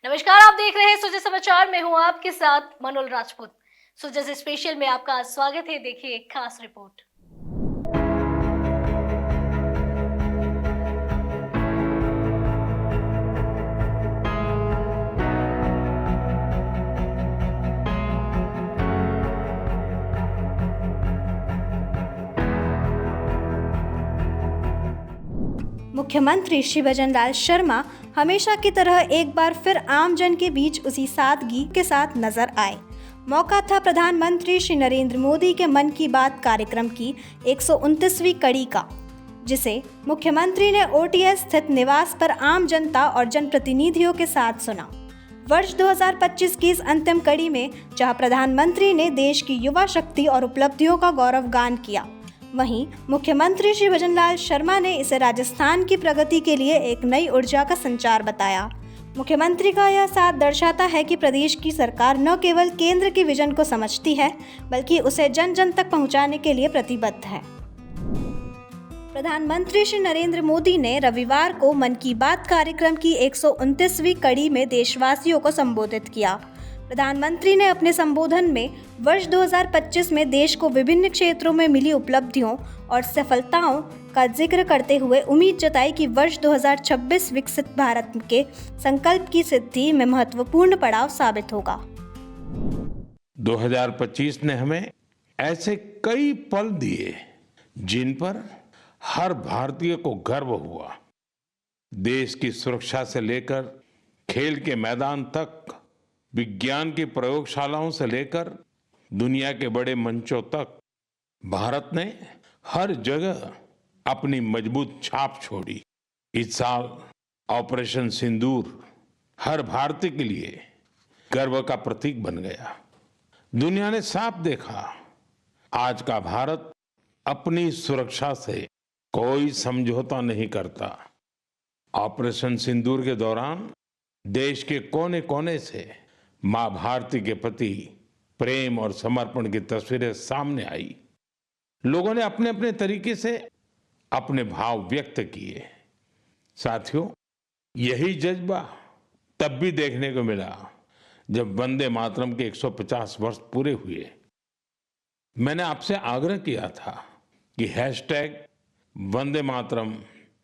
नमस्कार, आप देख रहे हैं सुजय समाचार। मैं हूं आपके साथ मनोल राजपूत। सुजय से स्पेशल में आपका स्वागत है। देखिए एक खास रिपोर्ट। मुख्यमंत्री श्री भजनलाल शर्मा हमेशा की तरह एक बार फिर आमजन के बीच उसी सादगी के साथ नजर आए। मौका था प्रधानमंत्री श्री नरेंद्र मोदी के मन की बात कार्यक्रम की 129वीं कड़ी का, जिसे मुख्यमंत्री ने ओटीएस स्थित निवास पर आम जनता और जनप्रतिनिधियों के साथ सुना। वर्ष 2025 की इस अंतिम कड़ी में जहां प्रधानमंत्री ने देश की युवा शक्ति और उपलब्धियों का गौरवगान किया, वहीं मुख्यमंत्री श्री भजनलाल शर्मा ने इसे राजस्थान की प्रगति के लिए एक नई ऊर्जा का संचार बताया। मुख्यमंत्री का यह साथ दर्शाता है कि प्रदेश की सरकार न केवल केंद्र के विजन को समझती है, बल्कि उसे जन जन तक पहुंचाने के लिए प्रतिबद्ध है। प्रधानमंत्री श्री नरेंद्र मोदी ने रविवार को मन की बात कार्यक्रम की 129वीं कड़ी में देशवासियों को संबोधित किया। प्रधानमंत्री ने अपने संबोधन में वर्ष 2025 में देश को विभिन्न क्षेत्रों में मिली उपलब्धियों और सफलताओं का जिक्र करते हुए उम्मीद जताई कि वर्ष 2026 विकसित भारत के संकल्प की सिद्धि में महत्वपूर्ण पड़ाव साबित होगा। 2025 ने हमें ऐसे कई पल दिए जिन पर हर भारतीय को गर्व हुआ। देश की सुरक्षा से लेकर खेल के मैदान तक, विज्ञान की प्रयोगशालाओं से लेकर दुनिया के बड़े मंचों तक, भारत ने हर जगह अपनी मजबूत छाप छोड़ी। इस साल ऑपरेशन सिंदूर हर भारतीय के लिए गर्व का प्रतीक बन गया। दुनिया ने साफ देखा, आज का भारत अपनी सुरक्षा से कोई समझौता नहीं करता। ऑपरेशन सिंदूर के दौरान देश के कोने कोने से मां भारती के प्रति प्रेम और समर्पण की तस्वीरें सामने आई। लोगों ने अपने अपने तरीके से अपने भाव व्यक्त किए। साथियों, यही जज्बा तब भी देखने को मिला जब वंदे मातरम के 150 वर्ष पूरे हुए। मैंने आपसे आग्रह किया था कि हैशटैग वंदे मातरम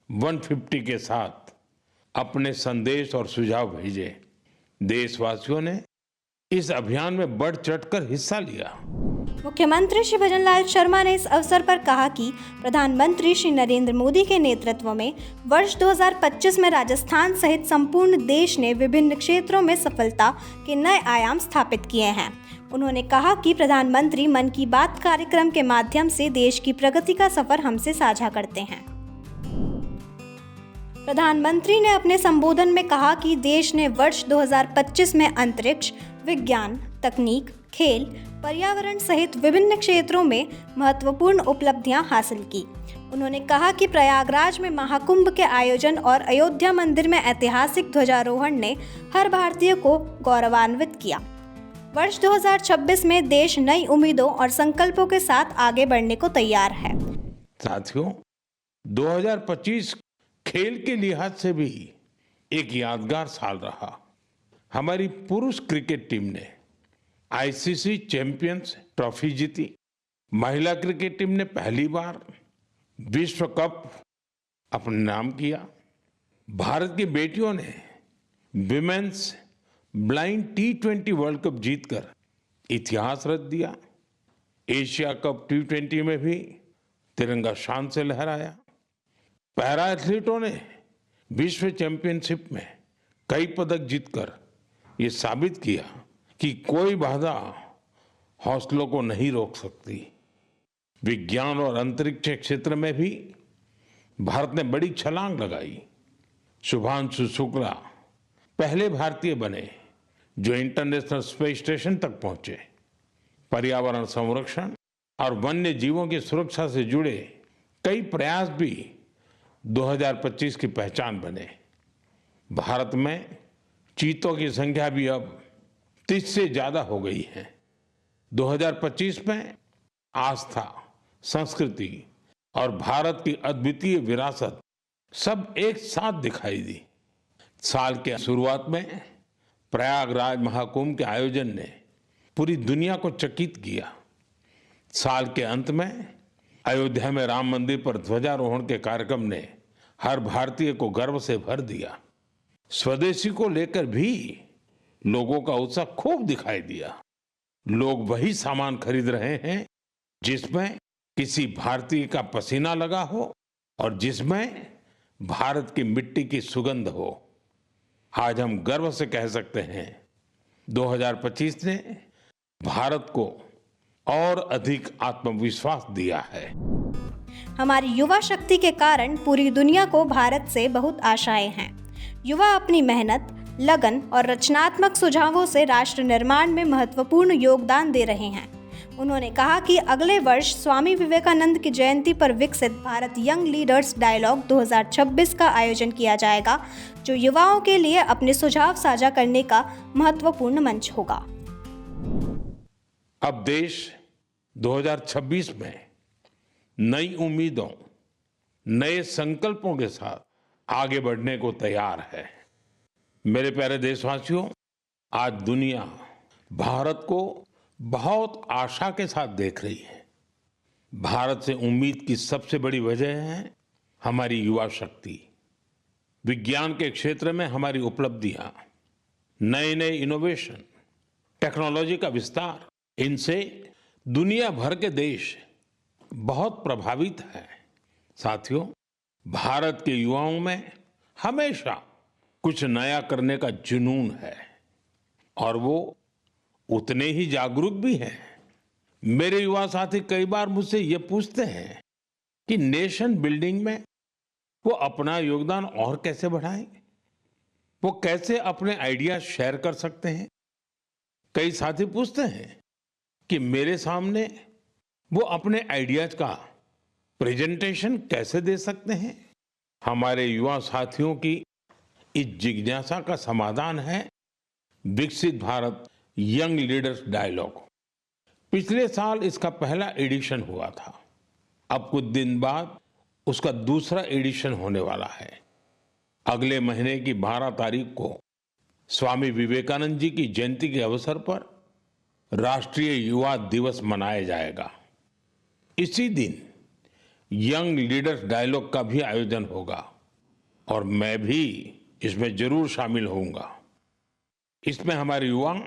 150 के साथ अपने संदेश और सुझाव भेजें। देशवासियों ने इस अभियान में बढ़ चढ़कर हिस्सा लिया। मुख्यमंत्री श्री भजनलाल शर्मा ने इस अवसर पर कहा कि प्रधानमंत्री श्री नरेंद्र मोदी के नेतृत्व में वर्ष 2025 में राजस्थान सहित संपूर्ण देश ने विभिन्न क्षेत्रों में सफलता के नए आयाम स्थापित किए हैं। उन्होंने कहा कि प्रधानमंत्री मन की बात कार्यक्रम के माध्यम से देश की प्रगति का सफर हमसे साझा करते हैं। प्रधानमंत्री ने अपने संबोधन में कहा कि देश ने वर्ष 2025 में अंतरिक्ष, विज्ञान, तकनीक, खेल, पर्यावरण सहित विभिन्न क्षेत्रों में महत्वपूर्ण उपलब्धियां हासिल की। उन्होंने कहा कि प्रयागराज में महाकुंभ के आयोजन और अयोध्या मंदिर में ऐतिहासिक ध्वजारोहण ने हर भारतीय को गौरवान्वित किया। वर्ष 2026 में देश नई उम्मीदों और संकल्पों के साथ आगे बढ़ने को तैयार है। साथियों, 2025 खेल के लिहाज से भी एक यादगार साल रहा। हमारी पुरुष क्रिकेट टीम ने आईसीसी चैंपियंस ट्रॉफी जीती। महिला क्रिकेट टीम ने पहली बार विश्व कप अपने नाम किया। भारत की बेटियों ने women's blind T20 world cup जीतकर इतिहास रच दिया। एशिया कप T20 में भी तिरंगा शान से लहराया। पैरा एथलीटों ने विश्व चैंपियनशिप में कई पदक जीतकर ये साबित किया कि कोई बाधा हौसलों को नहीं रोक सकती। विज्ञान और अंतरिक्ष क्षेत्र में भी भारत ने बड़ी छलांग लगाई। शुभांशु शुक्ला पहले भारतीय बने जो इंटरनेशनल स्पेस स्टेशन तक पहुंचे। पर्यावरण संरक्षण और वन्य जीवों की सुरक्षा से जुड़े कई प्रयास भी 2025 की पहचान बने। भारत में चीतों की संख्या भी अब 30 से ज्यादा हो गई है। 2025 में आस्था, संस्कृति और भारत की अद्वितीय विरासत सब एक साथ दिखाई दी। साल के शुरुआत में प्रयागराज महाकुंभ के आयोजन ने पूरी दुनिया को चकित किया। साल के अंत में अयोध्या में राम मंदिर पर ध्वजारोहण के कार्यक्रम ने हर भारतीय को गर्व से भर दिया। स्वदेशी को लेकर भी लोगों का उत्साह खूब दिखाई दिया। लोग वही सामान खरीद रहे हैं जिसमें किसी भारतीय का पसीना लगा हो और जिसमें भारत की मिट्टी की सुगंध हो। आज हम गर्व से कह सकते हैं 2025 ने भारत को और अधिक आत्मविश्वास दिया है। हमारी युवा शक्ति के कारण पूरी दुनिया को भारत से बहुत आशाएं हैं। युवा अपनी मेहनत, लगन और रचनात्मक सुझावों से राष्ट्र निर्माण में महत्वपूर्ण योगदान दे रहे हैं। उन्होंने कहा कि अगले वर्ष स्वामी विवेकानंद की जयंती पर विकसित भारत यंग लीडर्स डायलॉग 2026 का आयोजन किया जाएगा, जो युवाओं के लिए अपने सुझाव साझा करने का महत्वपूर्ण मंच होगा। अब देश 2026 में नई उम्मीदों, नए संकल्पों के साथ आगे बढ़ने को तैयार है। मेरे प्यारे देशवासियों, आज दुनिया भारत को बहुत आशा के साथ देख रही है। भारत से उम्मीद की सबसे बड़ी वजह है हमारी युवा शक्ति। विज्ञान के क्षेत्र में हमारी उपलब्धियां, नए नए इनोवेशन, टेक्नोलॉजी का विस्तार, इनसे दुनिया भर के देश बहुत प्रभावित हैं। साथियों, भारत के युवाओं में हमेशा कुछ नया करने का जुनून है और वो उतने ही जागरूक भी हैं। मेरे युवा साथी कई बार मुझसे ये पूछते हैं कि नेशन बिल्डिंग में वो अपना योगदान और कैसे बढ़ाएं, वो कैसे अपने आइडिया शेयर कर सकते हैं। कई साथी पूछते हैं कि मेरे सामने वो अपने आइडियाज का प्रेजेंटेशन कैसे दे सकते हैं। हमारे युवा साथियों की इस जिज्ञासा का समाधान है विकसित भारत यंग लीडर्स डायलॉग। पिछले साल इसका पहला एडिशन हुआ था। अब कुछ दिन बाद उसका दूसरा एडिशन होने वाला है। अगले महीने की 12 तारीख को स्वामी विवेकानंद जी की जयंती के अवसर पर राष्ट्रीय युवा दिवस मनाया जाएगा। इसी दिन यंग लीडर्स डायलॉग का भी आयोजन होगा और मैं भी इसमें जरूर शामिल होऊंगा। इसमें हमारे युवा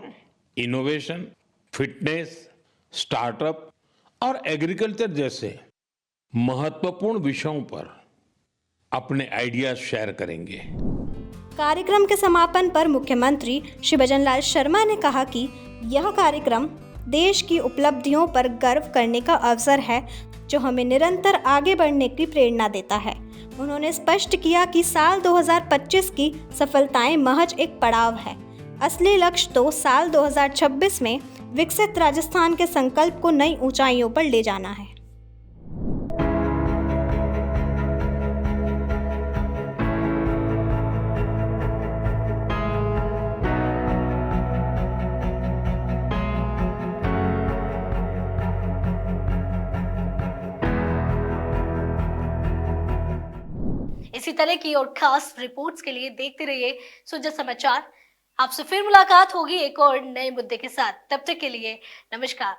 इनोवेशन, फिटनेस, स्टार्टअप और एग्रीकल्चर जैसे महत्वपूर्ण विषयों पर अपने आइडियाज शेयर करेंगे। कार्यक्रम के समापन पर मुख्यमंत्री श्री भजनलाल शर्मा ने कहा कि यह कार्यक्रम देश की उपलब्धियों पर गर्व करने का अवसर है, जो हमें निरंतर आगे बढ़ने की प्रेरणा देता है। उन्होंने स्पष्ट किया कि साल 2025 की सफलताएं महज एक पड़ाव है। असली लक्ष्य तो साल 2026 में विकसित राजस्थान के संकल्प को नई ऊंचाइयों पर ले जाना है। इसी तरह की और खास रिपोर्ट्स के लिए देखते रहिए सुजा समाचार। आपसे फिर मुलाकात होगी एक और नए मुद्दे के साथ। तब तक के लिए नमस्कार।